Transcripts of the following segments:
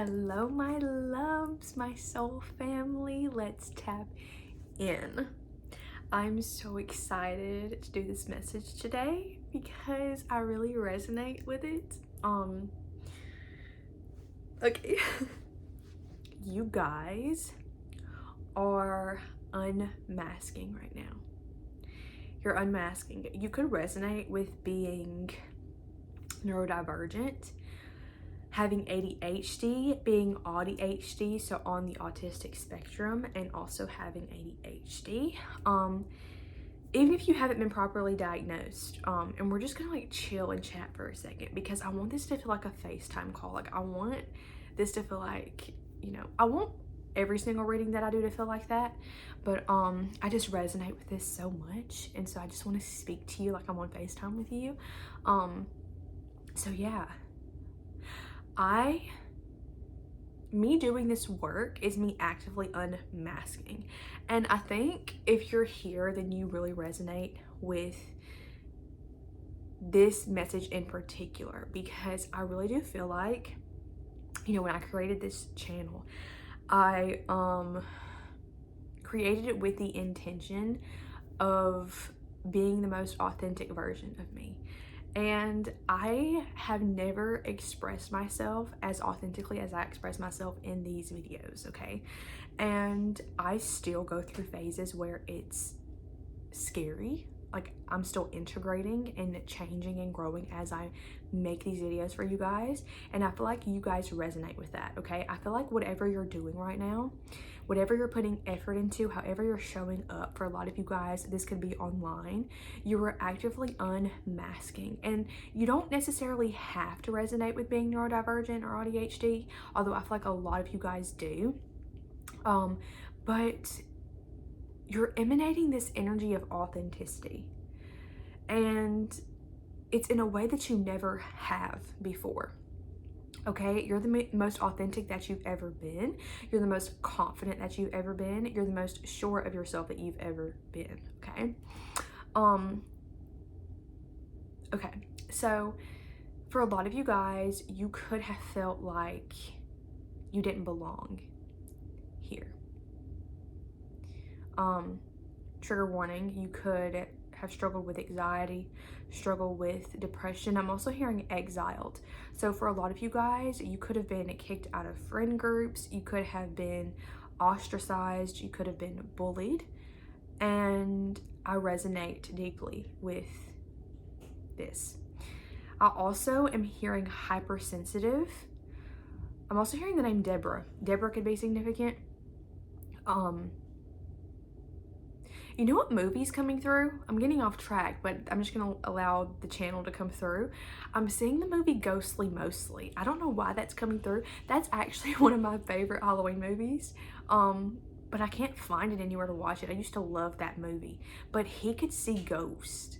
Hello, my loves, my soul family. Let's tap in. I'm so excited to do this message today because I really resonate with it. Okay. You guys are unmasking right now. You're unmasking. You could resonate with being neurodivergent, having ADHD, being ADHD, so on the autistic spectrum, and also having ADHD. Even if you haven't been properly diagnosed, and we're just gonna like chill and chat for a second because I want this to feel like a FaceTime call. Like I want this to feel like, I want every single reading that I do to feel like that, but I just resonate with this so much, and so I just want to speak to you like I'm on FaceTime with you. So yeah. Me doing this work is me actively unmasking. And I think if you're here, then you really resonate with this message in particular, because I really do feel like, when I created this channel, I created it with the intention of being the most authentic version of me. And I have never expressed myself as authentically as I express myself in these videos, okay? And I still go through phases where it's scary. Like I'm still integrating and changing and growing as I make these videos for you guys. And I feel like you guys resonate with that, okay? I feel like whatever you're doing right now, whatever you're putting effort into, however you're showing up, for a lot of you guys, this could be online, you are actively unmasking. And you don't necessarily have to resonate with being neurodivergent or ADHD, although I feel like a lot of you guys do. But you're emanating this energy of authenticity, and it's in a way that you never have before. Okay, you're the most authentic that you've ever been. You're the most confident that you've ever been. You're the most sure of yourself that you've ever been. Okay. Okay. So for a lot of you guys, you could have felt like you didn't belong here. Trigger warning, you could have struggled with anxiety, struggle with depression. I'm also hearing exiled. So for a lot of you guys, you could have been kicked out of friend groups, you could have been ostracized, you could have been bullied. And I resonate deeply with this. I also am hearing hypersensitive. I'm also hearing the name Deborah. Deborah could be significant. You know what movie's coming through? I'm getting off track, but I'm just gonna allow the channel to come through. I'm seeing the movie Ghostly Mostly. I don't know why that's coming through. That's actually one of my favorite Halloween movies. But I can't find it anywhere to watch it. I used to love that movie. But he could see ghosts.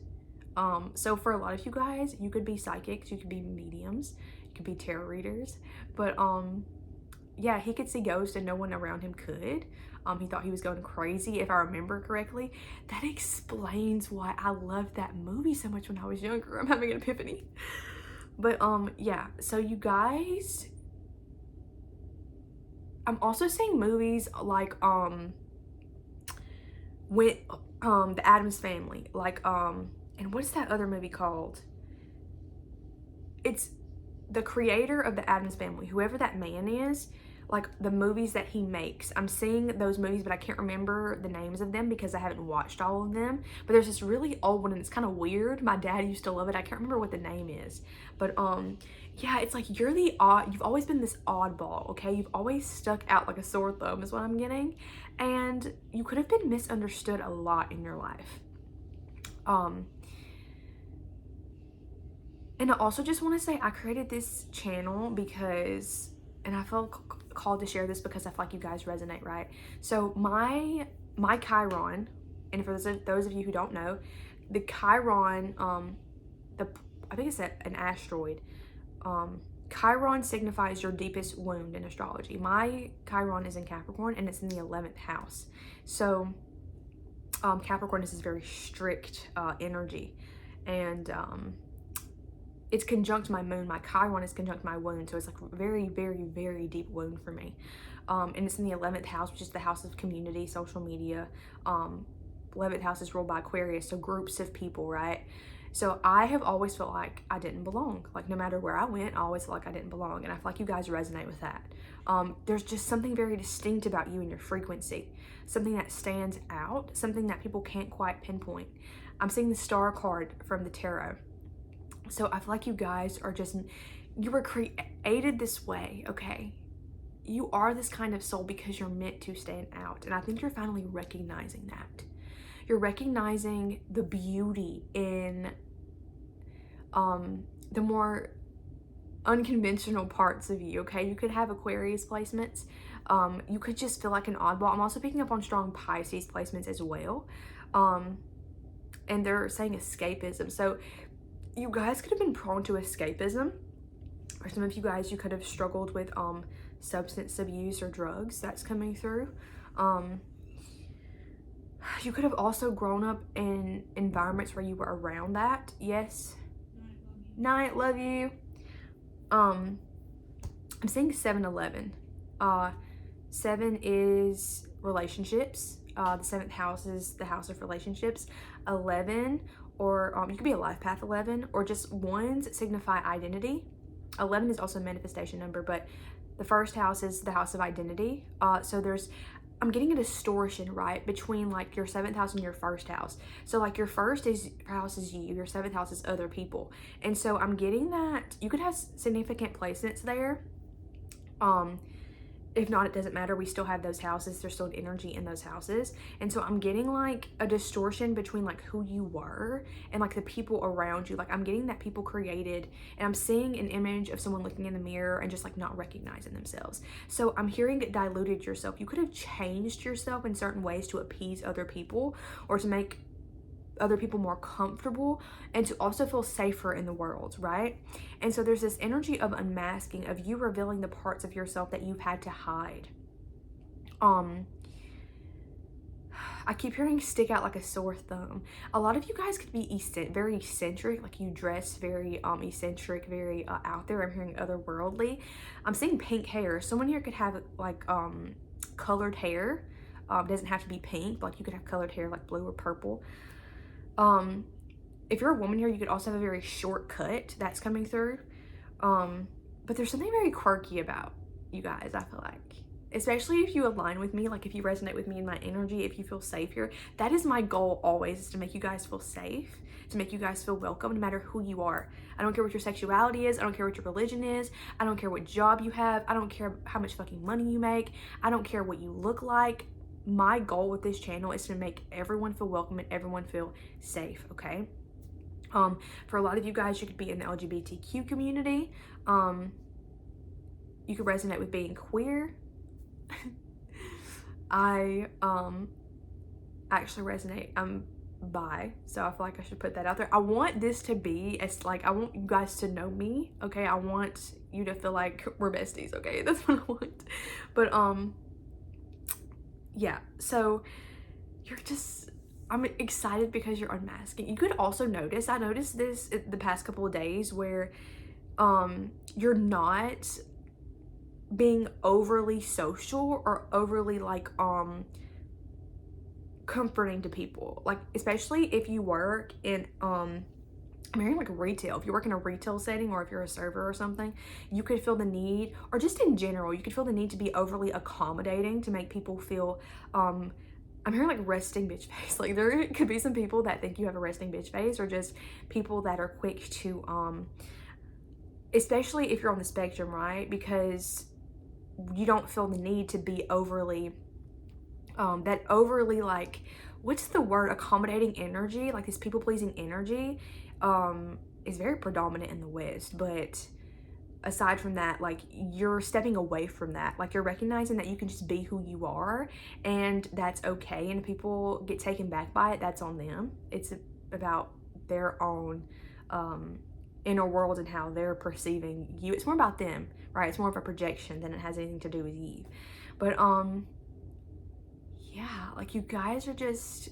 So for a lot of you guys, you could be psychics, you could be mediums, you could be tarot readers. But yeah, he could see ghosts and no one around him could. He thought he was going crazy, if I remember correctly. That explains why I loved that movie so much when I was younger. I'm having an epiphany. But yeah, so you guys, I'm also seeing movies like with the Addams Family, like and what's that other movie called? It's the creator of the Addams Family, whoever that man is, like the movies that he makes. I'm seeing those movies, but I can't remember the names of them because I haven't watched all of them. But there's this really old one and it's kind of weird. My dad used to love it. I can't remember what the name is. But yeah, it's like you've always been this oddball, okay? You've always stuck out like a sore thumb is what I'm getting. And you could have been misunderstood a lot in your life. And I also just want to say I created this channel because, and I felt called to share this because I feel like you guys resonate, right? So my Chiron, and for those of you who don't know, the Chiron, I think it's an asteroid. Chiron signifies your deepest wound in astrology. My Chiron is in Capricorn and it's in the 11th house. So Capricorn is this very strict energy, and it's conjunct my moon. My Chiron is conjunct my wound, so it's like a very, very, very deep wound for me. And it's in the 11th house, which is the house of community, social media. 11th house is ruled by Aquarius, so groups of people, right? So I have always felt like I didn't belong. Like no matter where I went, I always felt like I didn't belong. And I feel like you guys resonate with that. There's just something very distinct about you and your frequency. Something that stands out, something that people can't quite pinpoint. I'm seeing the star card from the tarot. So I feel like you guys are just, you were created this way, okay? You are this kind of soul because you're meant to stand out. And I think you're finally recognizing that. You're recognizing the beauty in the more unconventional parts of you, okay? You could have Aquarius placements. You could just feel like an oddball. I'm also picking up on strong Pisces placements as well. And they're saying escapism. So you guys could have been prone to escapism. For some of you guys, you could have struggled with substance abuse or drugs. That's coming through. You could have also grown up in environments where you were around that. Yes. Night, love you. I'm saying 7-11. 7 is relationships. The 7th house is the house of relationships. 11, or you could be a life path 11, or just ones signify identity. 11 is also a manifestation number, but the first house is the house of identity. So I'm getting a distortion, right, between like your 7th house and your first house. So like your first house is you, your 7th house is other people. And so I'm getting that you could have significant placements there. If not, it doesn't matter. We still have those houses. There's still an energy in those houses. And so I'm getting like a distortion between like who you were and like the people around you. Like I'm getting that people created, and I'm seeing an image of someone looking in the mirror and just like not recognizing themselves. So I'm hearing it diluted yourself. You could have changed yourself in certain ways to appease other people or to make other people more comfortable and to also feel safer in the world, right? And so there's this energy of unmasking, of you revealing the parts of yourself that you've had to hide. I keep hearing stick out like a sore thumb. A lot of you guys could be very eccentric, like you dress very eccentric, very out there. I'm hearing otherworldly. I'm seeing pink hair. Someone here could have like colored hair. Doesn't have to be pink, but like you could have colored hair like blue or purple. If you're a woman here, you could also have a very short cut that's coming through. But there's something very quirky about you guys, I feel like. Especially if you align with me, like if you resonate with me in my energy, if you feel safe here. That is my goal always, is to make you guys feel safe, to make you guys feel welcome, no matter who you are. I don't care what your sexuality is. I don't care what your religion is. I don't care what job you have. I don't care how much fucking money you make. I don't care what you look like. My goal with this channel is to make everyone feel welcome and everyone feel safe, okay? For a lot of you guys, you could be in the LGBTQ community. You could resonate with being queer. I actually resonate. I'm bi, so I feel like I should put that out there. I want this to be as like, I want you guys to know me, okay? I want you to feel like we're besties, okay? That's what I want. But yeah, so I'm excited because you're unmasking. You could also notice, I noticed this the past couple of days, where you're not being overly social or overly like comforting to people. Like especially if you work in I'm hearing like retail. If you work in a retail setting, or if you're a server or something, you could feel the need, or just in general, you could feel the need to be overly accommodating to make people feel I'm hearing like resting bitch face. Like there could be some people that think you have a resting bitch face, or just people that are quick to especially if you're on the spectrum, right? Because you don't feel the need to be overly that overly like, what's the word, accommodating energy, like this people-pleasing energy is very predominant in the West. But aside from that, like you're stepping away from that. Like you're recognizing that you can just be who you are, and that's okay. And if people get taken back by it, that's on them. It's about their own inner world and how they're perceiving you. It's more about them, right? It's more of a projection than it has anything to do with you. But yeah, like you guys are just,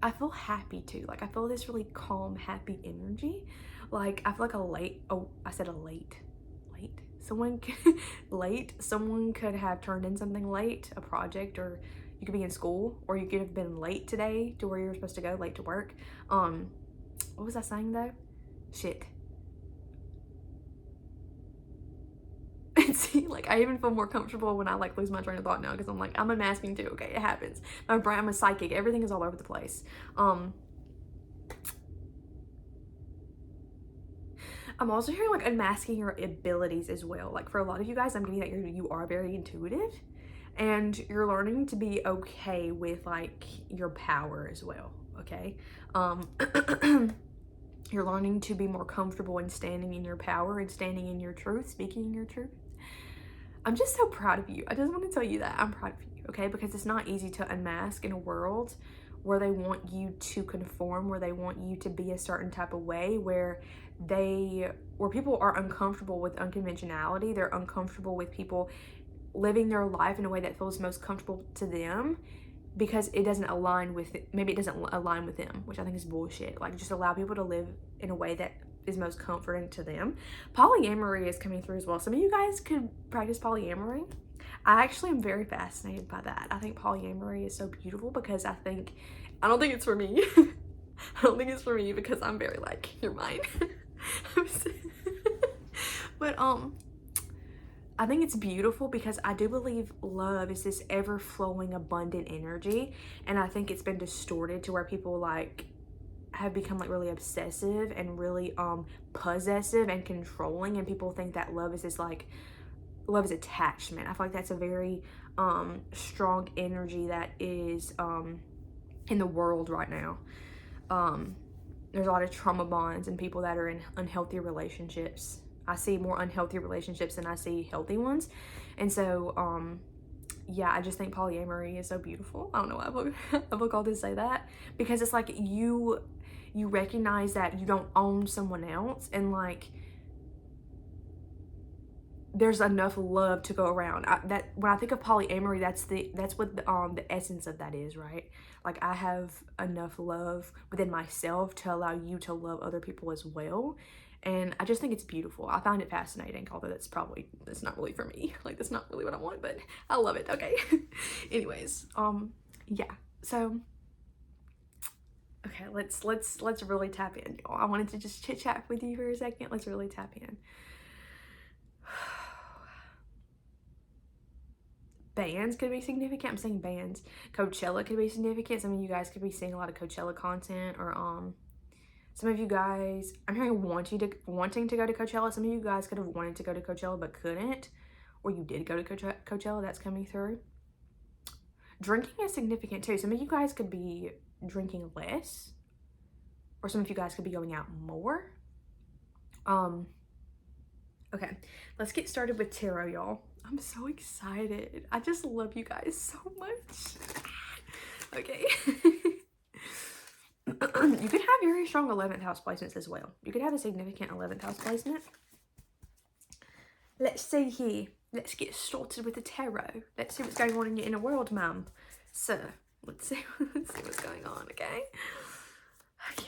I feel happy too. Like I feel this really calm, happy energy. Like I feel like I said a late. Someone could, someone could have turned in something late, a project, or you could be in school, or you could have been late today to where you were supposed to go, late to work. What was I saying though? Shit. And see, like I even feel more comfortable when I like lose my train of thought now, because I'm like, I'm unmasking too. Okay, it happens. My brain, I'm a psychic. Everything is all over the place. I'm also hearing like unmasking your abilities as well. Like for a lot of you guys, I'm getting that you are very intuitive, and you're learning to be okay with like your power as well. Okay. You're learning to be more comfortable in standing in your power and standing in your truth, speaking your truth. I'm just so proud of you. I just want to tell you that I'm proud of you, okay? Because it's not easy to unmask in a world where they want you to conform, where they want you to be a certain type of way, where people are uncomfortable with unconventionality. They're uncomfortable with people living their life in a way that feels most comfortable to them, because it doesn't align with them, which I think is bullshit. Like, just allow people to live in a way that is most comforting to them. Polyamory is coming through as well. Some of you guys could practice polyamory. I actually am very fascinated by that. I think polyamory is so beautiful, because I don't think it's for me. I don't think it's for me, because I'm very like, you're mine. But I think it's beautiful, because I do believe love is this ever-flowing, abundant energy, and I think it's been distorted to where people like have become like really obsessive and really possessive and controlling, and people think that love is this like, love is attachment. I feel like that's a very strong energy that is in the world right now. There's a lot of trauma bonds and people that are in unhealthy relationships. I see more unhealthy relationships than I see healthy ones. And so, yeah, I just think polyamory is so beautiful. I don't know why I feel called to say that, because it's like you recognize that you don't own someone else, and like there's enough love to go around. That when I think of polyamory, that's what the essence of that is, right? Like I have enough love within myself to allow you to love other people as well. And I just think it's beautiful. I find it fascinating, although that's not really for me. Like that's not really what I want, but I love it. Okay. Anyways, yeah. So okay, let's really tap in, y'all. I wanted to just chit chat with you for a second. Let's really tap in. Bands could be significant. I'm saying bands. Coachella could be significant. Some of you guys could be seeing a lot of Coachella content, or some of you guys, I'm hearing wanting to go to Coachella. Some of you guys could have wanted to go to Coachella but couldn't, or you did go to Coachella. That's coming through. Drinking is significant too. Some of you guys could be drinking less, or some of you guys could be going out more. Okay, let's get started with tarot, y'all. I'm so excited. I just love you guys so much. Okay. You could have very strong 11th house placements as well. You could have a significant 11th house placement. Let's see here. Let's get started with the tarot. Let's see what's going on in your inner world, ma'am. So, let's see what's going on, okay? Okay.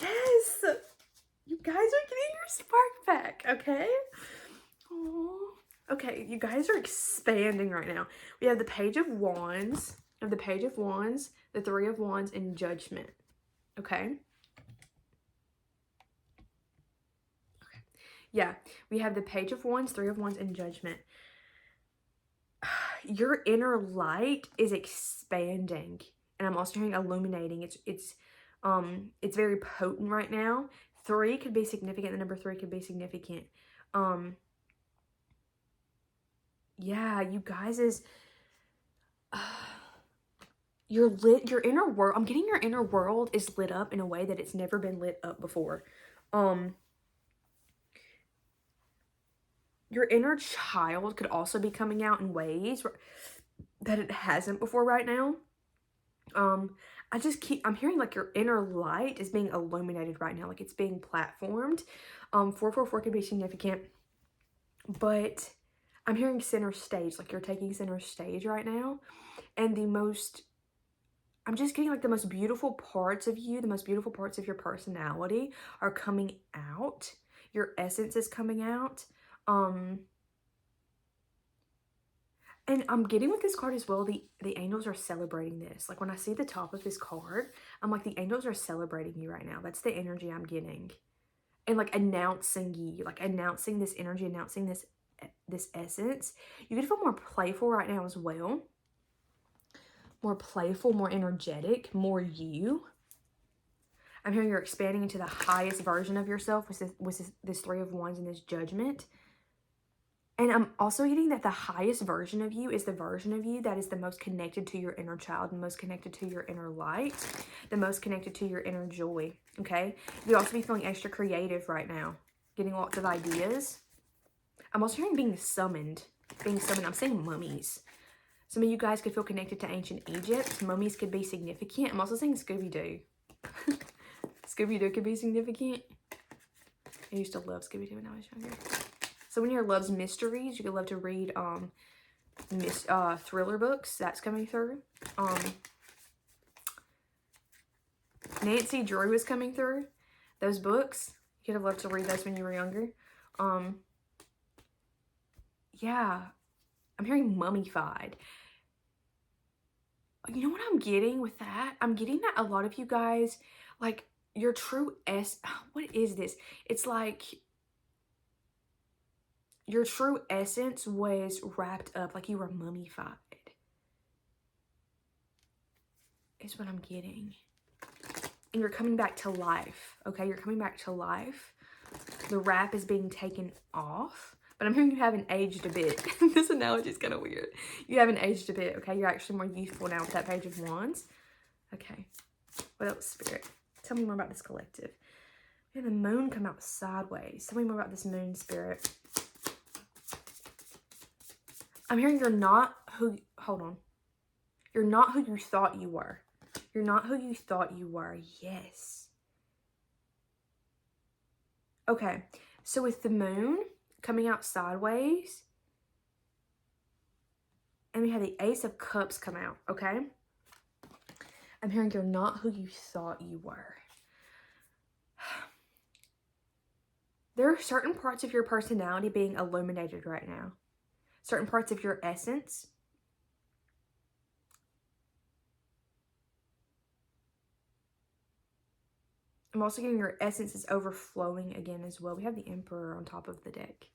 Yes! You guys are getting your spark back, okay? Aww. Okay, you guys are expanding right now. We have the Page of Wands, the Three of Wands, and Judgment. Okay? Okay. Yeah, we have the Page of Wands, Three of Wands, and Judgment. Your inner light is expanding, and I'm also hearing illuminating. It's very potent right now. 3 could be significant. The number 3 could be significant. Yeah, you guys is your inner world. I'm getting your inner world is lit up in a way that it's never been lit up before. Your inner child could also be coming out in ways that it hasn't before right now. I'm hearing like your inner light is being illuminated right now, like it's being platformed. 444 could be significant, but I'm hearing center stage, like you're taking center stage right now. And I'm just getting like the most beautiful parts of you, the most beautiful parts of your personality are coming out. Your essence is coming out. And I'm getting with this card as well, the angels are celebrating this. Like when I see the top of this card, I'm like, the angels are celebrating you right now. That's the energy I'm getting. And like announcing you, like announcing this energy, announcing this essence. You get to feel more playful right now as well. More playful, more energetic, more you. I'm hearing you're expanding into the highest version of yourself with this Three of Wands and this Judgment. And I'm also getting that the highest version of you is the version of you that is the most connected to your inner child, the most connected to your inner light, the most connected to your inner joy, okay? You could also be feeling extra creative right now, getting lots of ideas. I'm also hearing being summoned. I'm saying mummies. Some of you guys could feel connected to ancient Egypt. Mummies could be significant. I'm also saying Scooby-Doo. Scooby-Doo could be significant. I used to love Scooby-Doo when I was younger. So when you loves mysteries, you could love to read thriller books. That's coming through. Nancy Drew is coming through. Those books, you could have loved to read those when you were younger. Yeah, I'm hearing mummified. You know what I'm getting with that? I'm getting that a lot of you guys, like, your true what is this? It's like your true essence was wrapped up, like you were mummified. Is what I'm getting. And you're coming back to life, okay? You're coming back to life. The wrap is being taken off. But I'm hearing you haven't aged a bit. This analogy is kind of weird. You haven't aged a bit, okay? You're actually more youthful now with that Page of Wands. Okay. What else, Spirit? Tell me more about this collective. We have the moon come out sideways. Tell me more about this moon, Spirit. I'm hearing you're not who... Hold on. You're not who you thought you were. You're not who you thought you were. Yes. Okay. So with the moon coming out sideways, and we have the Ace of Cups come out, okay? I'm hearing you're not who you thought you were. There are certain parts of your personality being illuminated right now. Certain parts of your essence. I'm also getting your essence is overflowing again as well. We have the Emperor on top of the deck.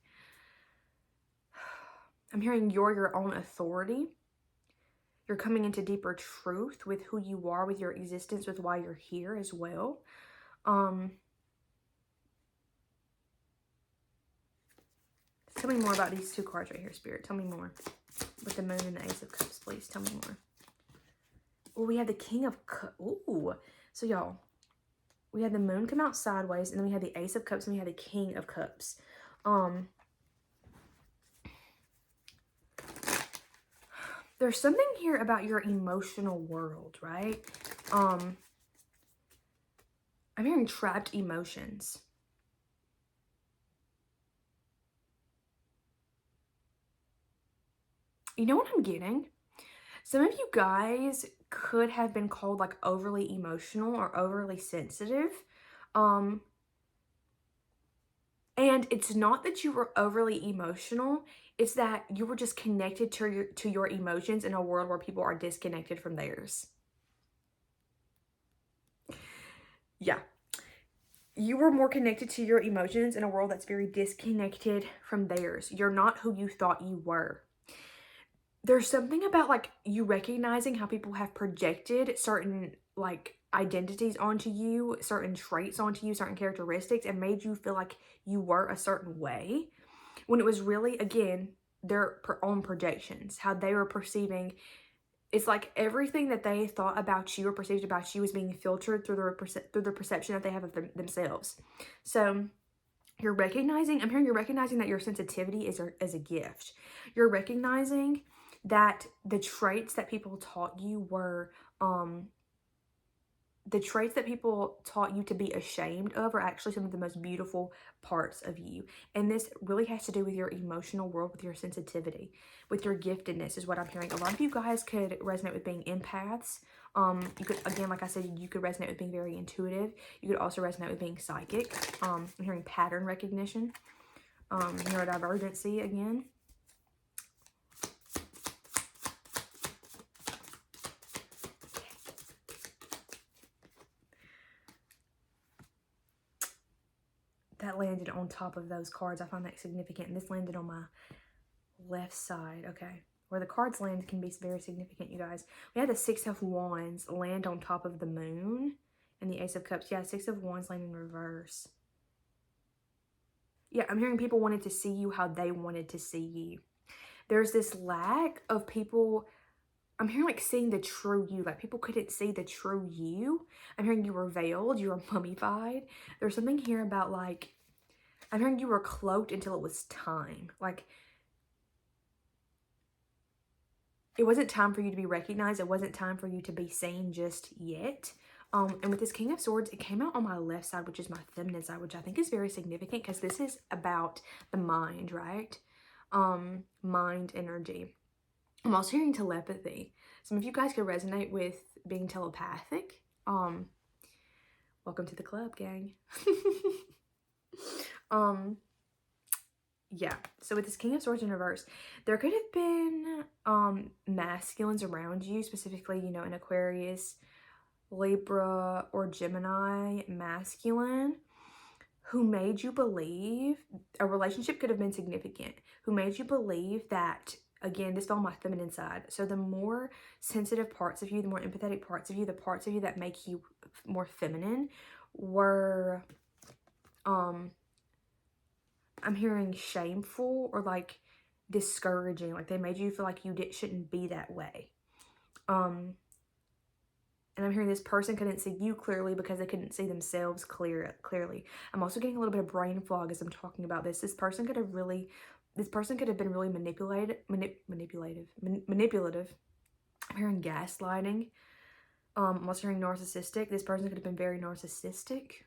I'm hearing you're your own authority. You're coming into deeper truth with who you are, with your existence, with why you're here as well. Tell me more about these two cards right here, Spirit. Tell me more. With the Moon and the Ace of Cups, please. Tell me more. Oh, we have the King of Cups. Ooh. So, y'all, we had the Moon come out sideways, and then we had the Ace of Cups, and we had the King of Cups. There's something here about your emotional world, right? I'm hearing trapped emotions. You know what I'm getting? Some of you guys could have been called like overly emotional or overly sensitive. And it's not that you were overly emotional. It's that you were just connected to your emotions in a world where people are disconnected from theirs. Yeah. You were more connected to your emotions in a world that's very disconnected from theirs. You're not who you thought you were. There's something about like you recognizing how people have projected certain like identities onto you, certain traits onto you, certain characteristics, and made you feel like you were a certain way, when it was really, again, their own projections, how they were perceiving. It's like everything that they thought about you or perceived about you is being filtered through the perception that they have of themselves. So you're recognizing, I'm hearing you're recognizing that your sensitivity is a gift. You're recognizing that the traits that people taught you were the traits that people taught you to be ashamed of are actually some of the most beautiful parts of you. And this really has to do with your emotional world, with your sensitivity, with your giftedness is what I'm hearing. A lot of you guys could resonate with being empaths. You could, again, like I said, you could resonate with being very intuitive. You could also resonate with being psychic. I'm hearing pattern recognition, neurodivergency again. That landed on top of those cards. I find that significant. And this landed on my left side. Okay. Where the cards land can be very significant, you guys. We had the Six of Wands land on top of the Moon and the Ace of Cups. Yeah, Six of Wands land in reverse. Yeah, I'm hearing people wanted to see you how they wanted to see you. There's this lack of people... I'm hearing like seeing the true you. Like people couldn't see the true you. I'm hearing you were veiled. You were mummified. There's something here about like... I'm hearing you were cloaked until it was time. Like... it wasn't time for you to be recognized. It wasn't time for you to be seen just yet. And with this King of Swords, it came out on my left side, which is my feminine side, which I think is very significant because this is about the mind, right? Mind energy. I'm also hearing telepathy. Some of you guys could resonate with being telepathic. Welcome to the club, gang. Yeah, so with this King of Swords in reverse, there could have been masculines around you, specifically, you know, an Aquarius, Libra, or Gemini masculine, who made you believe a relationship could have been significant, who made you believe that, again, this fell on my feminine side. So the more sensitive parts of you, the more empathetic parts of you, the parts of you that make you more feminine were, I'm hearing shameful or like discouraging. Like they made you feel like you shouldn't be that way. And I'm hearing this person couldn't see you clearly because they couldn't see themselves clearly. I'm also getting a little bit of brain fog as I'm talking about this. This person could have been really manipulative. I'm hearing gaslighting. I'm also hearing narcissistic. This person could have been very narcissistic.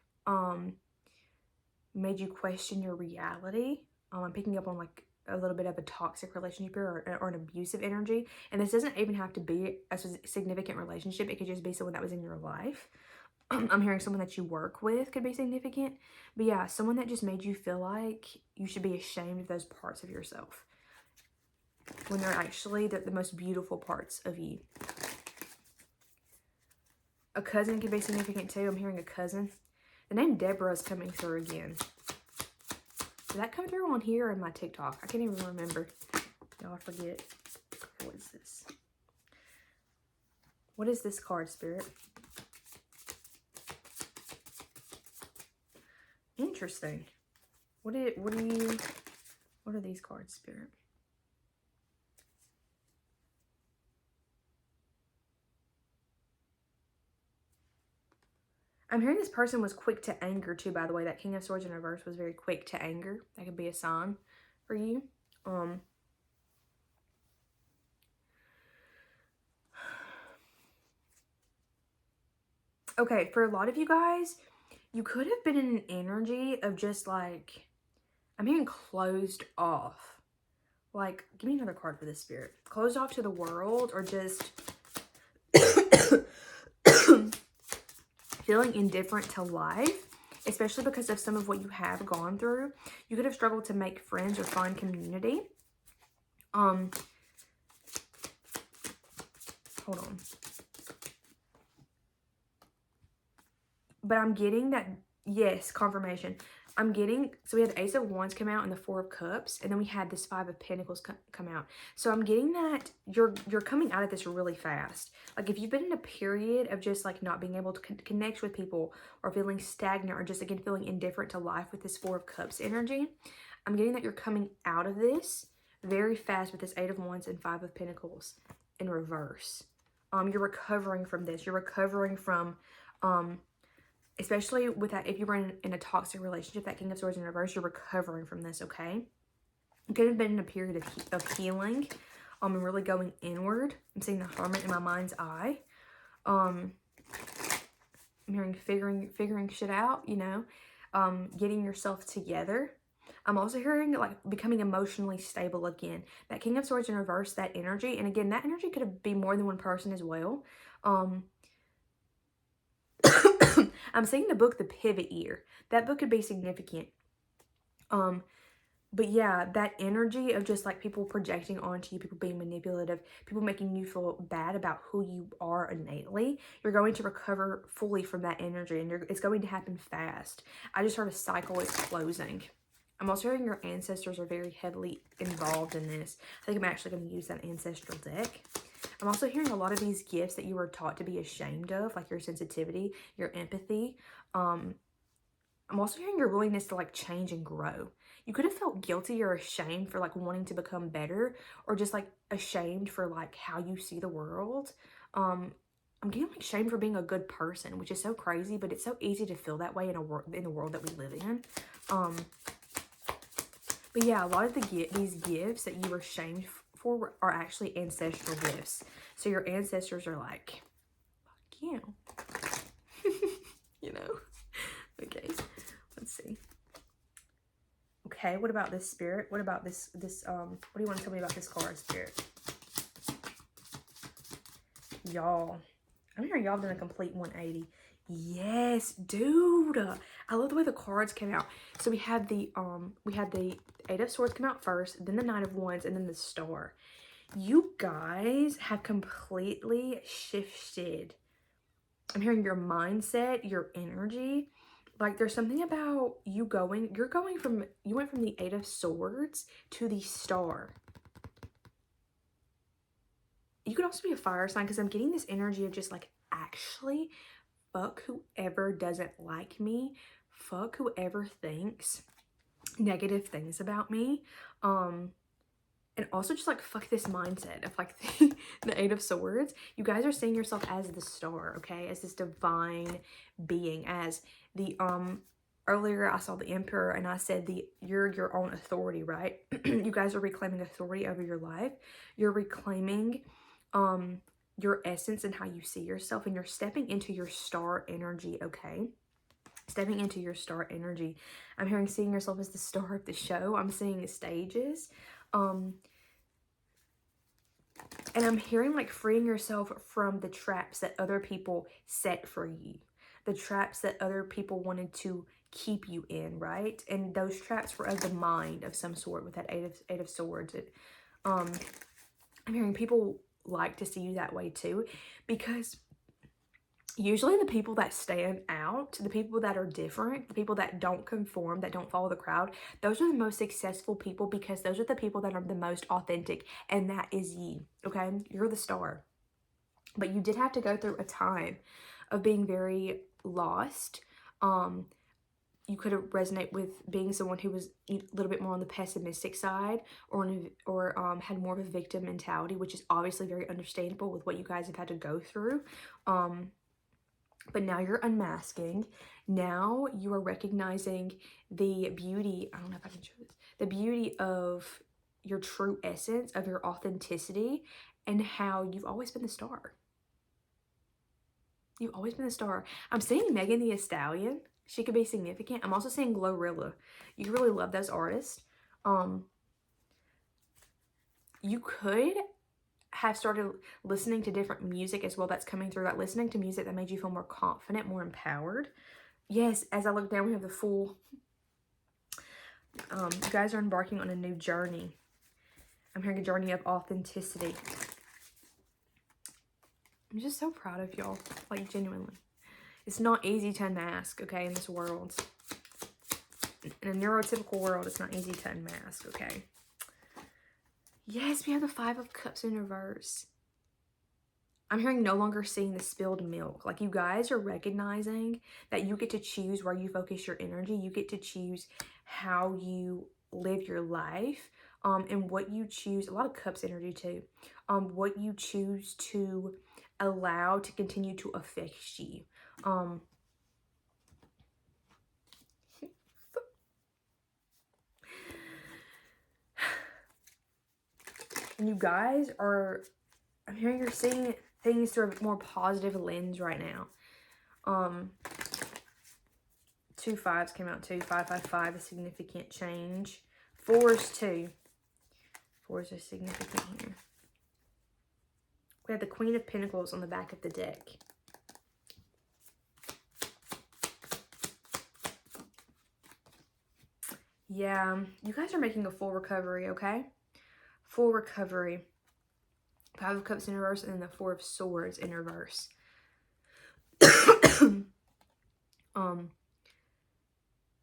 Made you question your reality. I'm picking up on like a little bit of a toxic relationship here, or an abusive energy. And this doesn't even have to be a significant relationship. It could just be someone that was in your life. I'm hearing someone that you work with could be significant. But yeah, someone that just made you feel like you should be ashamed of those parts of yourself, when they're actually the most beautiful parts of you. A cousin could be significant too. I'm hearing a cousin. The name Deborah is coming through again. Did that come through on here or in my TikTok? I can't even remember. Y'all, I forget. What is this? What is this card, Spirit? Interesting. What are these cards, Spirit? I'm hearing this person was quick to anger too, by the way. That King of Swords in reverse was very quick to anger. That could be a sign for you. Okay, for a lot of you guys, you could have been in an energy of just like, I'm hearing closed off. Like, give me another card for this, Spirit. Closed off to the world, or just feeling indifferent to life, especially because of some of what you have gone through. You could have struggled to make friends or find community. Hold on. But I'm getting that, yes, confirmation. I'm getting, so we had the Ace of Wands come out and the Four of Cups, and then we had this Five of Pentacles come out. So I'm getting that you're coming out of this really fast. Like if you've been in a period of just like not being able to connect with people, or feeling stagnant, or just again feeling indifferent to life with this Four of Cups energy, I'm getting that you're coming out of this very fast with this Eight of Wands and Five of Pentacles in reverse. You're recovering from this. You're recovering from, especially with that, if you were in a toxic relationship, that King of Swords in reverse, you're recovering from this, okay? You could have been in a period of healing, and really going inward. I'm seeing the Hermit in my mind's eye. I'm hearing figuring shit out, you know, getting yourself together. I'm also hearing like becoming emotionally stable again. That King of Swords in reverse, that energy. And again, that energy could be more than one person as well. I'm seeing the book, The Pivot Year. That book could be significant. But yeah, that energy of just like people projecting onto you, people being manipulative, people making you feel bad about who you are innately, you're going to recover fully from that energy, and it's going to happen fast. I just heard a cycle is closing. I'm also hearing your ancestors are very heavily involved in this. I think I'm actually going to use that ancestral deck. I'm also hearing a lot of these gifts that you were taught to be ashamed of, like your sensitivity, your empathy. I'm also hearing your willingness to like change and grow. You could have felt guilty or ashamed for like wanting to become better, or just like ashamed for like how you see the world. I'm getting like shamed for being a good person, which is so crazy, but it's so easy to feel that way in the world that we live in. But yeah, a lot of these gifts that you were shamed for are actually ancestral gifts. So your ancestors are like, fuck you. You know? Okay, let's see. Okay, what about this, Spirit? What about this, what do you want to tell me about this card, Spirit? Y'all, I'm hearing y'all done a complete 180. Yes, dude. I love the way the cards came out. So we had the Eight of Swords come out first, then the Knight of Wands, and then the Star. You guys have completely shifted. I'm hearing your mindset, your energy. Like there's something about you went from the Eight of Swords to the Star. You could also be a fire sign, because I'm getting this energy of just like, actually, fuck whoever doesn't like me. Fuck whoever thinks negative things about me. And also just like fuck this mindset of like the Eight of Swords. You guys are seeing yourself as the Star, okay? As this divine being, as the earlier I saw the Emperor and I said you're your own authority, right? You guys are reclaiming authority over your life. You're reclaiming your essence and how you see yourself, and you're stepping into your star energy, okay? Stepping into your star energy. I'm hearing seeing yourself as the star of the show. I'm seeing stages. And I'm hearing like freeing yourself from the traps that other people set for you. The traps that other people wanted to keep you in, right? And those traps were of the mind of some sort with that Eight of Swords. I'm hearing people like to see you that way too, because usually the people that stand out, the people that are different, the people that don't conform, that don't follow the crowd, those are the most successful people, because those are the people that are the most authentic, and that is you, okay? You're the star. But you did have to go through a time of being very lost. You could resonate with being someone who was a little bit more on the pessimistic side, or had more of a victim mentality, which is obviously very understandable with what you guys have had to go through. But now you're unmasking. Now you are recognizing the beauty, I don't know if I can show this, the beauty of your true essence, of your authenticity, and how you've always been the star. You've always been the star. I'm seeing Megan Thee Stallion. She could be significant. I'm also seeing Glorilla. You really love those artists. You could have started listening to different music as well that's coming through, like listening to music that made you feel more confident, more empowered. Yes, as I look down, we have the Fool. You guys are embarking on a new journey. I'm hearing a journey of authenticity. I'm just so proud of y'all, like genuinely. It's not easy to unmask, okay, in this world. In a neurotypical world, it's not easy to unmask, okay? Yes, we have the Five of Cups in reverse. I'm hearing no longer seeing the spilled milk. Like you guys are recognizing that you get to choose where you focus your energy. You get to choose how you live your life, and what you choose. A lot of Cups energy too. What you choose to allow to continue to affect you. And you guys are, I'm hearing you're seeing things through a more positive lens right now. Two fives came out too. 5, 5, 5 is significant change. Fours too. Fours are significant here. We have the Queen of Pentacles on the back of the deck. Yeah, you guys are making a full recovery, okay? Full recovery. 5 of Cups in reverse and then the 4 of Swords in reverse.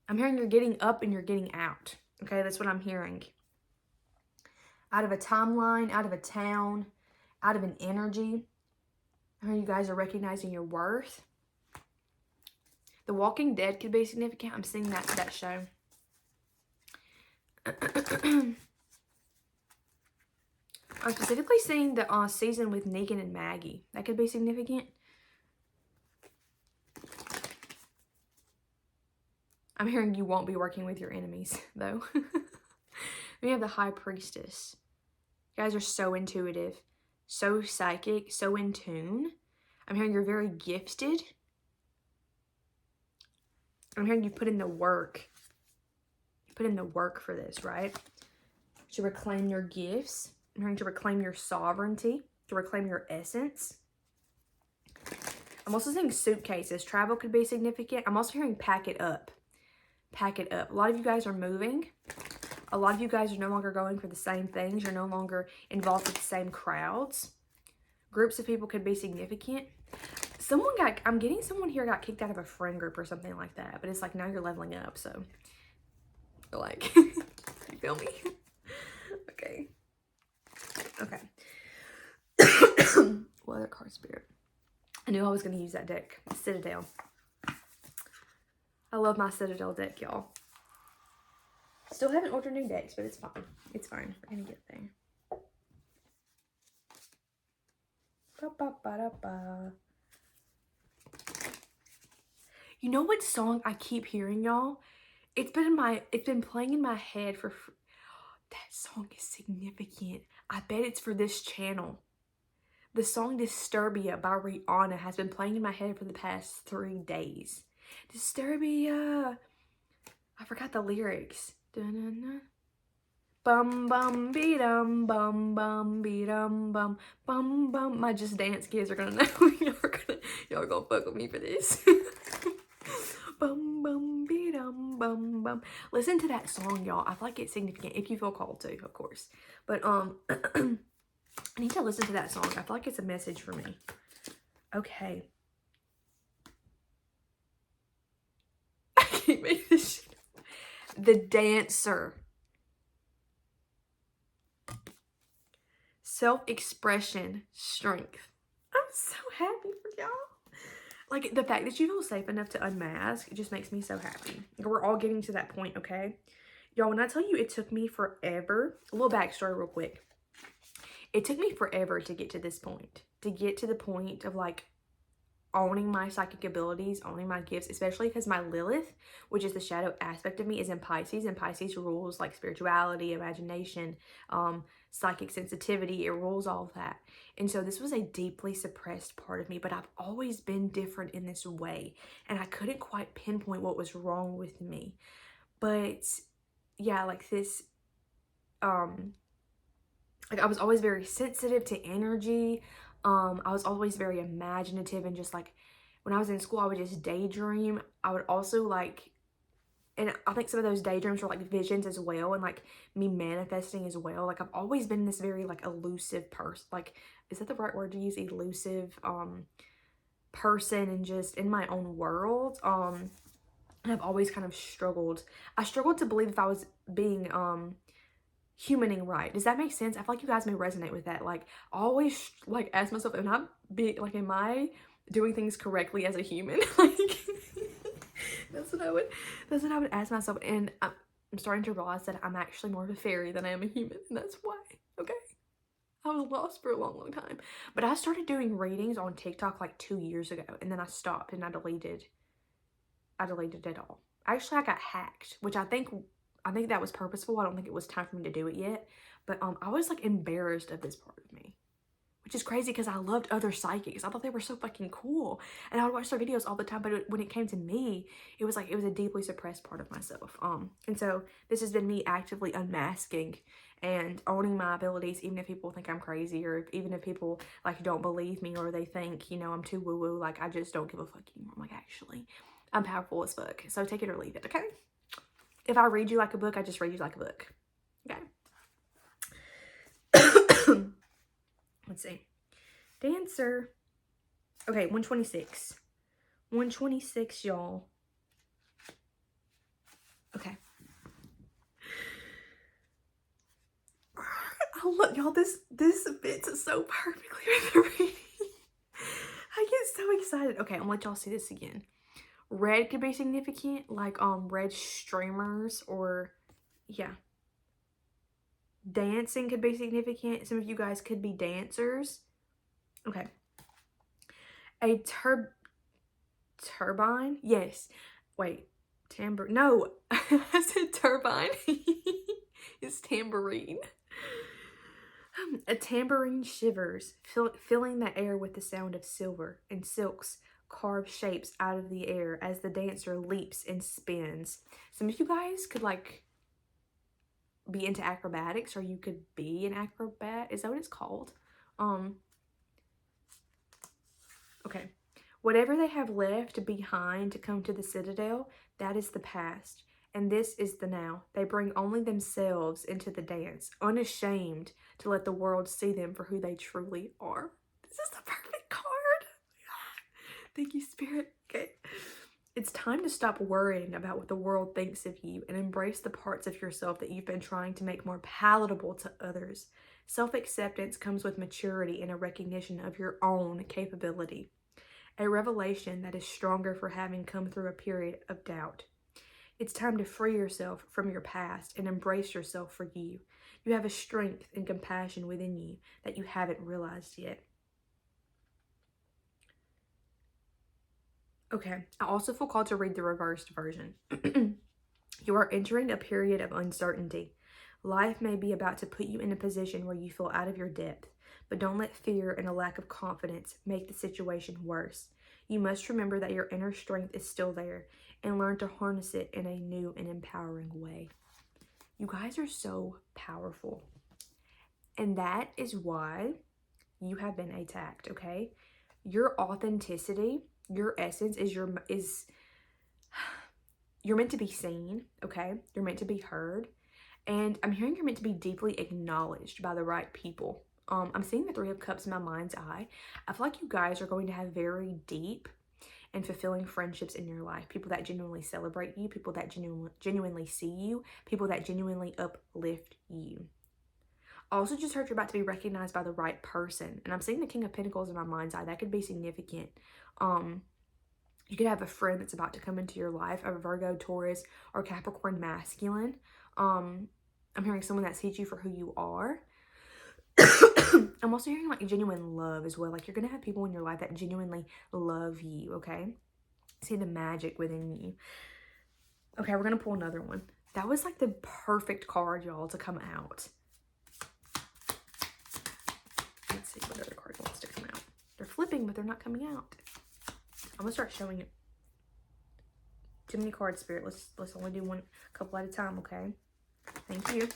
I'm hearing you're getting up and you're getting out. Okay, that's what I'm hearing. Out of a timeline, out of a town, out of an energy. I hear you guys are recognizing your worth. The Walking Dead could be significant. I'm seeing that show. I'm specifically seeing the season with Negan and Maggie. That could be significant. I'm hearing you won't be working with your enemies, though. We have the High Priestess. You guys are so intuitive, so psychic, so in tune. I'm hearing you're very gifted. I'm hearing you put in the work. You put in the work for this, right? To reclaim your gifts. I'm hearing to reclaim your sovereignty, to reclaim your essence. I'm also seeing suitcases. Travel could be significant. I'm also hearing pack it up. Pack it up. A lot of you guys are moving. A lot of you guys are no longer going for the same things. You're no longer involved with the same crowds. Groups of people could be significant. I'm getting someone here got kicked out of a friend group or something like that. But it's like now you're leveling up. So, like, you feel me? Okay. Okay. What other card, Spirit? I knew I was going to use that deck. Citadel. I love my Citadel deck, y'all. Still haven't ordered new decks, but it's fine. It's fine. We're going to get there. Ba-ba-ba-da-ba. You know what song I keep hearing, y'all? It's been playing in my head for... That song is significant. I bet it's for this channel. The song Disturbia by Rihanna has been playing in my head for the past 3 days. Disturbia. I forgot the lyrics. Da-na-na. Bum bum be dum bum bum be dum bum bum bum. My Just Dance kids are gonna know. y'all are gonna fuck with me for this. Bum bum be dum bum bum. Listen to that song, y'all. I feel like it's significant if you feel called to, of course. But I need to listen to that song. I feel like it's a message for me. Okay. I can't make this shit. The Dancer. Self-expression, strength. I'm so happy for y'all. Like, the fact that you feel safe enough to unmask, it just makes me so happy. We're all getting to that point, okay? Y'all, when I tell you it took me forever, a little backstory real quick. It took me forever to get to this point. To get to the point of, like, owning my psychic abilities, owning my gifts, especially because my Lilith, which is the shadow aspect of me, is in Pisces, and Pisces rules, like, spirituality, imagination, psychic sensitivity. It rules all of that. And so this was a deeply suppressed part of me, but I've always been different in this way, and I couldn't quite pinpoint what was wrong with me. But yeah, like this, like I was always very sensitive to energy. I was always very imaginative, and just like when I was in school, I would just daydream. I would also like, and I think some of those daydreams were like visions as well, and like me manifesting as well. Like I've always been this very like elusive person. Like, is that the right word to use? Elusive person, and just in my own world. And I've always kind of struggled. I struggled to believe if I was being humaning right. Does that make sense? I feel like you guys may resonate with that. Like, I always like ask myself, am I doing things correctly as a human? Like, that's what I would ask myself. And I'm starting to realize that I'm actually more of a fairy than I am a human, and that's why. Okay, I was lost for a long time. But I started doing readings on TikTok like 2 years ago, and then I stopped and I deleted it all. Actually, I got hacked, which I think that was purposeful. I don't think it was time for me to do it yet. But I was like embarrassed of this part of me. which is crazy because I loved other psychics. I thought they were so fucking cool. And I would watch their videos all the time, but when it came to me, it was like, it was a deeply suppressed part of myself. And so this has been me actively unmasking and owning my abilities, even if people think I'm crazy, or even if people like don't believe me, or they think, you know, I'm too woo-woo, like I just don't give a fuck anymore. I'm like, actually, I'm powerful as fuck. So take it or leave it, okay? If I read you like a book, I just read you like a book. Okay. Let's see. Dancer. Okay, 126. 126, y'all. Okay. Oh, look, y'all, this fits so perfectly with the reading. I get so excited. Okay, I'm gonna let y'all see this again. Red could be significant, like red streamers, or yeah. Dancing could be significant. Some of you guys could be dancers. Okay. A turbine? Yes. Wait. No. I said turbine. It's tambourine. A tambourine shivers, filling the air with the sound of silver, and silks carve shapes out of the air as the dancer leaps and spins. Some of you guys could like be into acrobatics, or you could be an acrobat. Is that what it's called? Okay. Whatever they have left behind to come to the citadel, that is the past, and this is the now. They bring only themselves into the dance, unashamed to let the world see them for who they truly are. This is the perfect card. Thank you, Spirit. Okay. It's time to stop worrying about what the world thinks of you and embrace the parts of yourself that you've been trying to make more palatable to others. Self-acceptance comes with maturity and a recognition of your own capability. A revelation that is stronger for having come through a period of doubt. It's time to free yourself from your past and embrace yourself for you. You have a strength and compassion within you that you haven't realized yet. Okay, I also feel called to read the reversed version. You are entering a period of uncertainty. Life may be about to put you in a position where you feel out of your depth, but don't let fear and a lack of confidence make the situation worse. You must remember that your inner strength is still there and learn to harness it in a new and empowering way. You guys are so powerful. And that is why you have been attacked, okay? Your authenticity, your essence is you're meant to be seen, okay? You're meant to be heard. And I'm hearing you're meant to be deeply acknowledged by the right people. I'm seeing the Three of Cups in my mind's eye. I feel like you guys are going to have very deep and fulfilling friendships in your life. People that genuinely celebrate you, people that genuinely see you, people that genuinely uplift you. I also just heard you're about to be recognized by the right person. And I'm seeing the King of Pentacles in my mind's eye. That could be significant. You could have a friend that's about to come into your life, a Virgo, Taurus, or Capricorn masculine. I'm hearing someone that sees you for who you are. I'm also hearing like genuine love as well. Like you're going to have people in your life that genuinely love you, okay? See the magic within you. Okay, we're going to pull another one. That was like the perfect card, y'all, to come out. Let's see what other card wants to come out. They're flipping, but they're not coming out. I'm going to start showing it. Too many cards, Spirit. Let's only do one, couple at a time, okay? Thank you.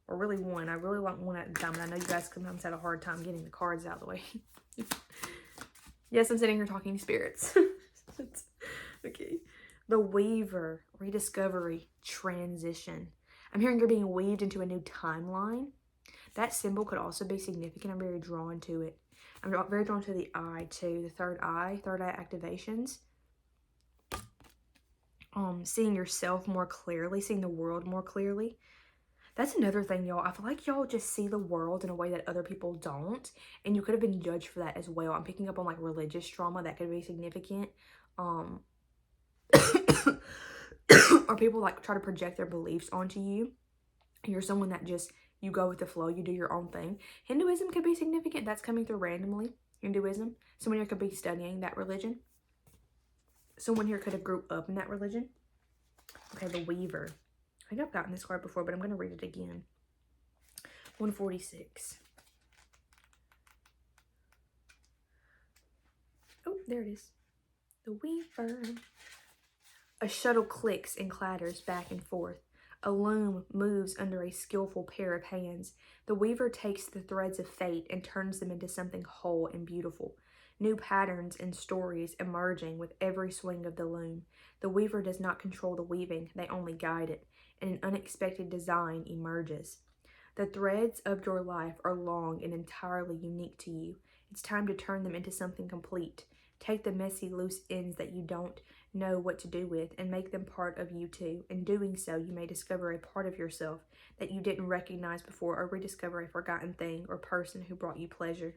Or really one. I really want one at a time. And I know you guys sometimes had a hard time getting the cards out of the way. Yes, I'm sitting here talking to spirits. Okay. The Weaver. Rediscovery. Transition. I'm hearing you're being weaved into a new timeline. That symbol could also be significant. I'm very drawn to it. I'm very drawn to the eye too. The third eye activations. Seeing yourself more clearly, seeing the world more clearly. That's another thing, y'all. I feel like y'all just see the world in a way that other people don't. And you could have been judged for that as well. I'm picking up on like religious trauma that could be significant. Or people like try to project their beliefs onto you. You're someone that just, you go with the flow. You do your own thing. Hinduism could be significant. That's coming through randomly. Hinduism. Someone here could be studying that religion. Someone here could have grew up in that religion. Okay, the Weaver. I think I've gotten this card before, but I'm going to read it again. 146. there it is. The weaver. A shuttle clicks and clatters back and forth. A loom moves under a skillful pair of hands. The weaver takes the threads of fate and turns them into something whole and beautiful. New patterns and stories emerging with every swing of the loom. The weaver does not control the weaving, they only guide it, and an unexpected design emerges. The threads of your life are long and entirely unique to you. It's time to turn them into something complete. Take the messy, loose ends that you don't know what to do with and make them part of you too. In doing so, you may discover a part of yourself that you didn't recognize before, or rediscover a forgotten thing or person who brought you pleasure.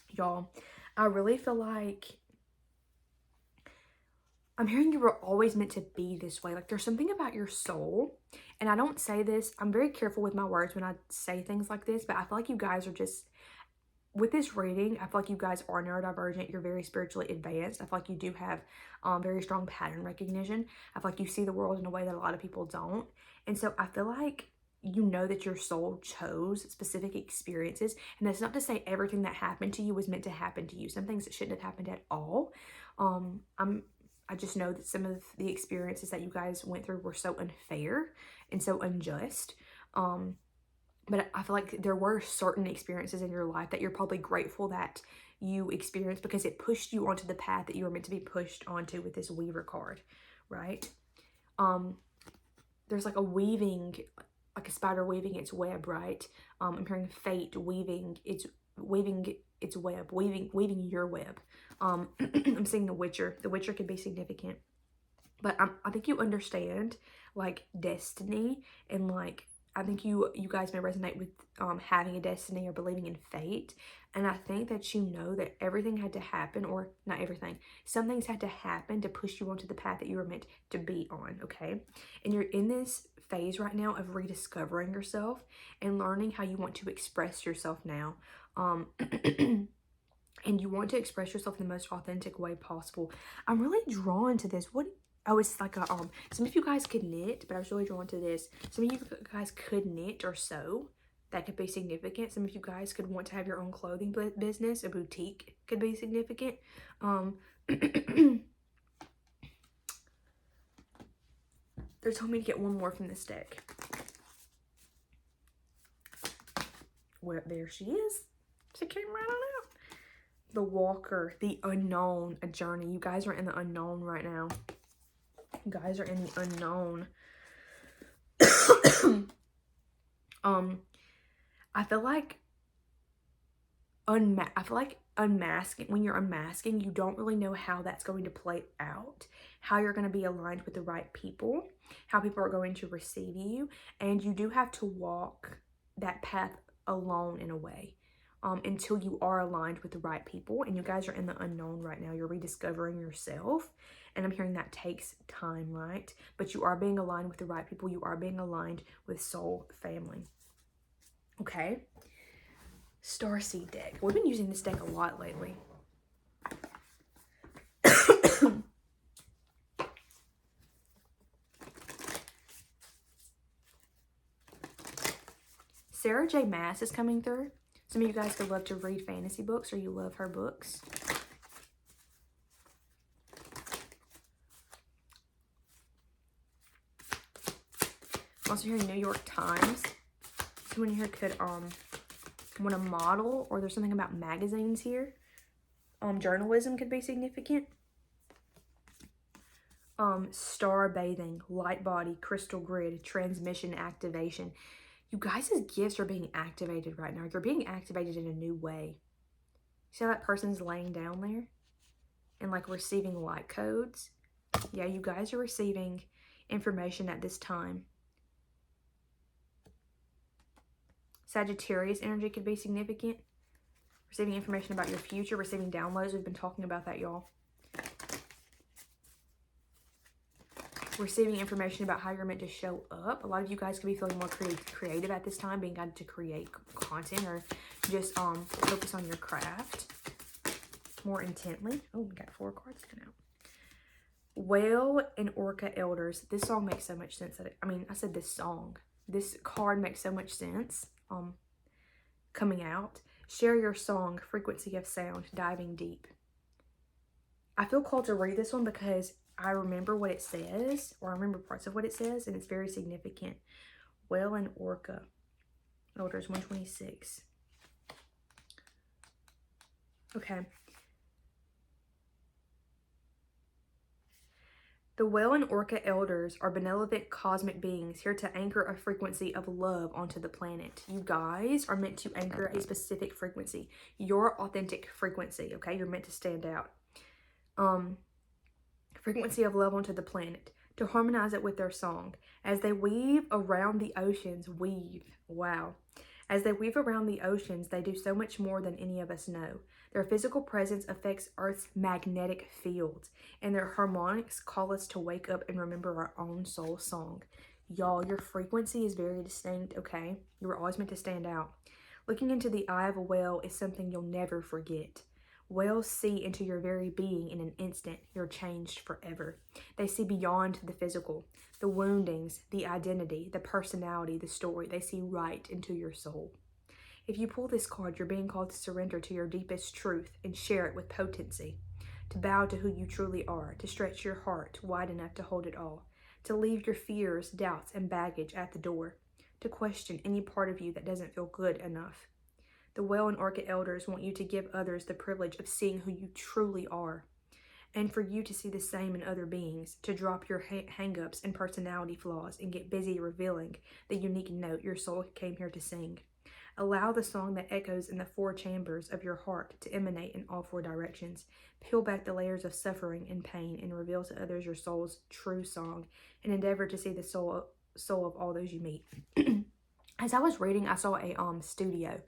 Y'all, I really feel like I'm hearing you were always meant to be this way. Like, there's something about your soul, and I don't say this, I'm very careful with my words when I say things like this, but I feel like you guys are just, with this reading, I feel like you guys are neurodivergent. You're very spiritually advanced. I feel like you do have very strong pattern recognition. I feel like you see the world in a way that a lot of people don't. And so I feel like you know that your soul chose specific experiences. And that's not to say everything that happened to you was meant to happen to you. Some things that shouldn't have happened at all. I just know that some of the experiences that you guys went through were so unfair and so unjust. But I feel like there were certain experiences in your life that you're probably grateful that you experienced, because it pushed you onto the path that you were meant to be pushed onto with this Weaver card, right? There's like a weaving, like a spider weaving its web, right? I'm hearing fate weaving its web, weaving your web. I'm seeing the Witcher. The Witcher could be significant, but I think you understand like destiny, and like I think you guys may resonate with having a destiny or believing in fate. And I think that you know that everything had to happen, or not everything, some things had to happen to push you onto the path that you were meant to be on, okay? And you're in this phase right now of rediscovering yourself and learning how you want to express yourself now. And you want to express yourself in the most authentic way possible. I'm really drawn to this. Oh, it's like a, some of you guys could knit, but I was really drawn to this. Some of you guys could knit or sew. That could be significant. Some of you guys could want to have your own clothing business. A boutique could be significant. They're telling me to get one more from this deck. Well, there she is. She came right on out. The Walker, the unknown, a journey. You guys are in the unknown right now. You guys are in the unknown. I feel like unmasking, when you're unmasking, you don't really know how that's going to play out, how you're going to be aligned with the right people, how people are going to receive you, and you do have to walk that path alone in a way. Until you are aligned with the right people. And you guys are in the unknown right now. You're rediscovering yourself. And I'm hearing that takes time, right? But you are being aligned with the right people. You are being aligned with soul family. Okay? Starseed deck. We've been using this deck a lot lately. Sarah J. Maas is coming through. Some of you guys could love to read fantasy books, or you love her books. Also here in New York Times. Someone here could want to model, or there's something about magazines here. Journalism could be significant. Star bathing, light body, crystal grid, transmission activation. You guys' gifts are being activated right now. You're being activated in a new way. See how that person's laying down there? And like receiving light codes? Yeah, you guys are receiving information at this time. Sagittarius energy could be significant. Receiving information about your future, receiving downloads. We've been talking about that, y'all. Receiving information about how you're meant to show up. A lot of you guys could be feeling more creative at this time, being guided to create content, or just focus on your craft more intently. Oh, we got 4 cards coming out. Whale and Orca Elders. This song makes so much sense. I said this song. This card makes so much sense. coming out. Share your song, frequency of sound, diving deep. I feel called to read this one because I remember what it says, or I remember parts of what it says, and it's very significant. Whale and Orca, Elders 126. Okay. The whale and orca elders are benevolent cosmic beings here to anchor a frequency of love onto the planet. You guys are meant to anchor a specific frequency, your authentic frequency, okay? You're meant to stand out. Frequency of love onto the planet, to harmonize it with their song. As they weave around the oceans, wow. As they weave around the oceans, they do so much more than any of us know. Their physical presence affects Earth's magnetic fields, and their harmonics call us to wake up and remember our own soul song. Y'all, your frequency is very distinct, okay? You were always meant to stand out. Looking into the eye of a whale is something you'll never forget. Whales see into your very being in an instant. You're changed forever. They see beyond the physical, the woundings, the identity, the personality, the story. They see right into your soul. If you pull this card, you're being called to surrender to your deepest truth and share it with potency, to bow to who you truly are, to stretch your heart wide enough to hold it all, to leave your fears, doubts, and baggage at the door, to question any part of you that doesn't feel good enough. The whale and orchid elders want you to give others the privilege of seeing who you truly are, and for you to see the same in other beings, to drop your hang-ups and personality flaws and get busy revealing the unique note your soul came here to sing. Allow the song that echoes in the four chambers of your heart to emanate in all four directions. Peel back the layers of suffering and pain and reveal to others your soul's true song, and endeavor to see the soul of all those you meet. As I was reading, I saw a studio.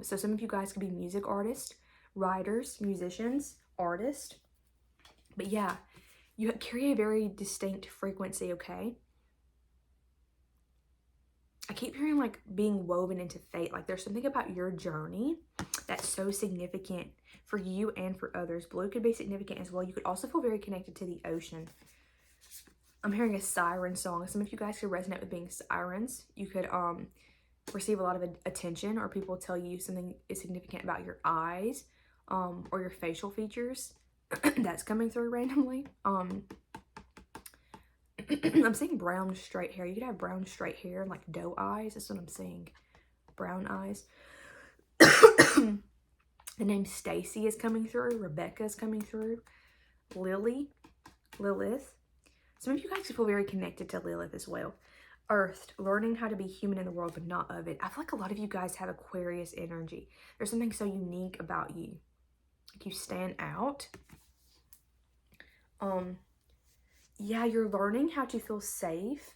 So some of you guys could be music artists, writers, musicians, artists. But yeah, you carry a very distinct frequency, okay? I keep hearing like being woven into fate. Like there's something about your journey that's so significant for you and for others. Blue could be significant as well. You could also feel very connected to the ocean. I'm hearing a siren song. Some of you guys could resonate with being sirens. You could receive a lot of attention, or people tell you something is significant about your eyes or your facial features. That's coming through randomly. I'm seeing brown straight hair. You could have brown straight hair and like doe eyes. That's what I'm seeing. Brown eyes. The name Stacy is coming through. Rebecca is coming through. Lilith. Some of you guys feel very connected to Lilith as well. Earthed, learning how to be human in the world but not of it. I feel like a lot of you guys have Aquarius energy. There's something so unique about you. Like you stand out. Yeah, you're learning how to feel safe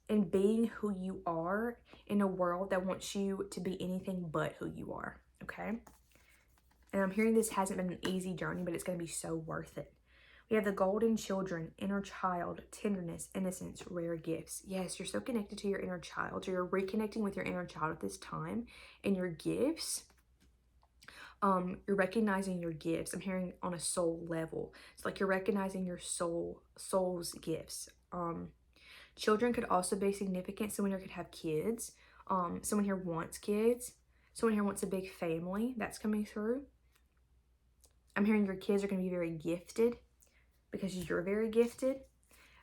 in being who you are in a world that wants you to be anything but who you are, okay? And I'm hearing this hasn't been an easy journey, but it's going to be so worth it. We have the golden children, inner child, tenderness, innocence, rare gifts. Yes, you're so connected to your inner child. So you're reconnecting with your inner child at this time. And your gifts, you're recognizing your gifts. I'm hearing on a soul level. It's like you're recognizing your soul's gifts. Children could also be significant. Someone here could have kids. Someone here wants kids. Someone here wants a big family. That's coming through. I'm hearing your kids are going to be very gifted, because you're very gifted.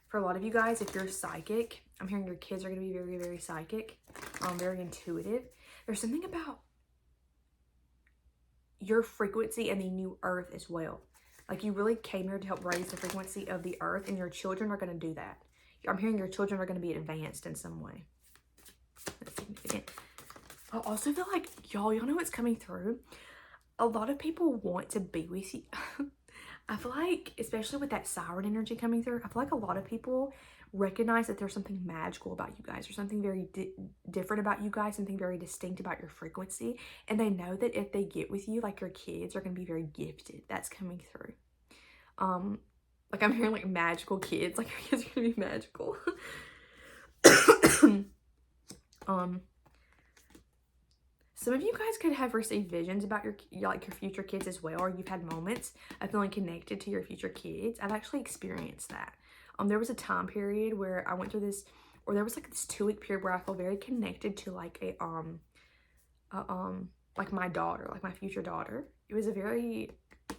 For a lot of you guys, if you're psychic, I'm hearing your kids are going to be very, very psychic, very intuitive. There's something about your frequency and the new earth as well. Like you really came here to help raise the frequency of the earth, and your children are going to do that. I'm hearing your children are going to be advanced in some way. That's significant. I also feel like, y'all know what's coming through? A lot of people want to be with you. I feel like, especially with that siren energy coming through, I feel like a lot of people recognize that there's something magical about you guys. There's something very different about you guys, something very distinct about your frequency. And they know that if they get with you, like your kids are going to be very gifted. That's coming through. Like I'm hearing like magical kids. Like your kids are going to be magical. Some of you guys could have received visions about your future kids as well, or you've had moments of feeling connected to your future kids. I've actually experienced that. There was a time period where I went through this, or there was like this 2-week period where I felt very connected to like like my daughter, like my future daughter. It was a very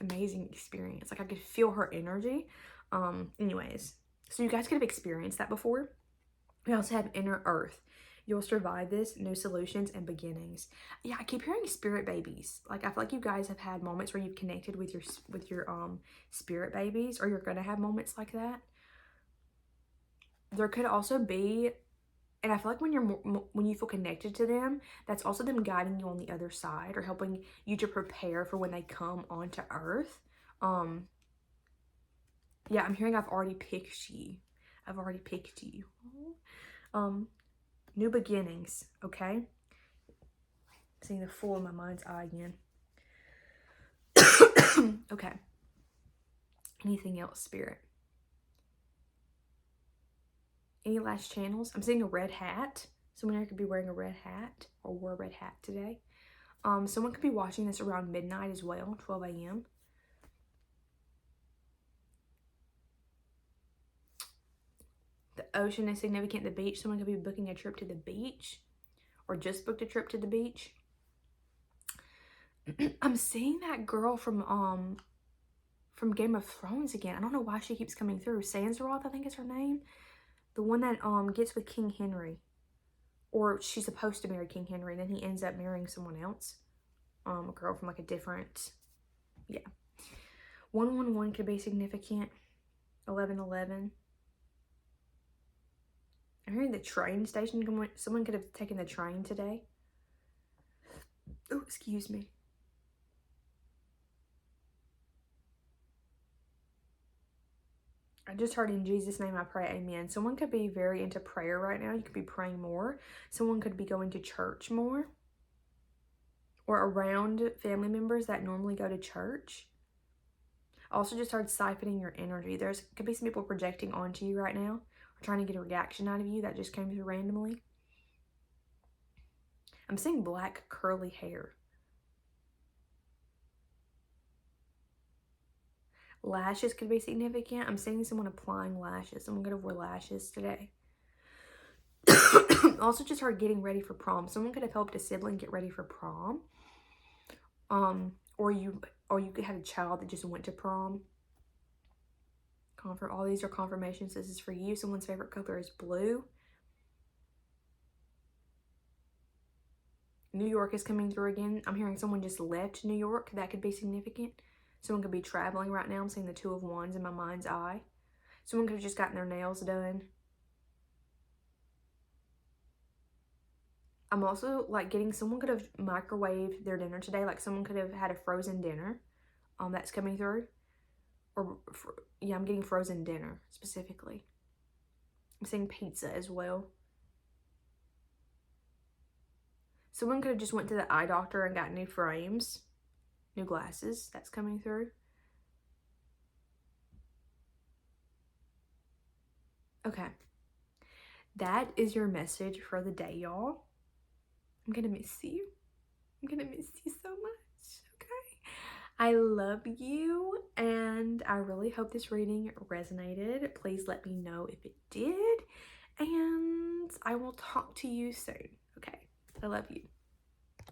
amazing experience. Like I could feel her energy. Anyways, so you guys could have experienced that before. We also have inner earth. You'll survive this, new solutions and beginnings. Yeah, I keep hearing spirit babies. Like I feel like you guys have had moments where you've connected with your spirit babies, or you're gonna have moments like that. There could also be, and I feel like when when you feel connected to them, that's also them guiding you on the other side or helping you to prepare for when they come onto Earth. Yeah, I'm hearing I've already picked you. I've already picked you. New beginnings, okay? Seeing the Fool in my mind's eye again. Okay. Anything else, Spirit? Any last channels? I'm seeing a red hat. Someone here could be wearing a red hat or wore a red hat today. Someone could be watching this around midnight as well, 12 a.m. The ocean is significant. The beach. Someone could be booking a trip to the beach or just booked a trip to the beach. I'm seeing that girl from Game of Thrones again. I don't know why she keeps coming through. Sansaroth, I think is her name. The one that gets with King Henry. Or she's supposed to marry King Henry, and then he ends up marrying someone else. A girl from like a different, yeah. 111 could be significant. 1111. I'm hearing the train station. Someone could have taken the train today. Oh, excuse me. I just heard in Jesus' name I pray, amen. Someone could be very into prayer right now. You could be praying more. Someone could be going to church more. Or around family members that normally go to church. Also just heard siphoning your energy. There's could be some people projecting onto you right now. Or trying to get a reaction out of you that just came through randomly. I'm seeing black curly hair. Lashes could be significant. I'm seeing someone applying lashes. Someone could have wore lashes today. Also just heard getting ready for prom. Someone could have helped a sibling get ready for prom. Or you could have a child that just went to prom. All these are confirmations. This is for you. Someone's favorite color is blue. New York is coming through again. I'm hearing someone just left New York. That could be significant. Someone could be traveling right now. I'm seeing the Two of Wands in my mind's eye. Someone could have just gotten their nails done. I'm also like getting, someone could have microwaved their dinner today. Like someone could have had a frozen dinner. That's coming through. Or, yeah, I'm getting frozen dinner specifically. I'm seeing pizza as well. Someone could have just went to the eye doctor and got new frames. New glasses. That's coming through. Okay. That is your message for the day, y'all. I'm gonna miss you. I'm gonna miss you so much, okay? I love you, and I really hope this reading resonated. Please let me know if it did, and I will talk to you soon, okay? I love you.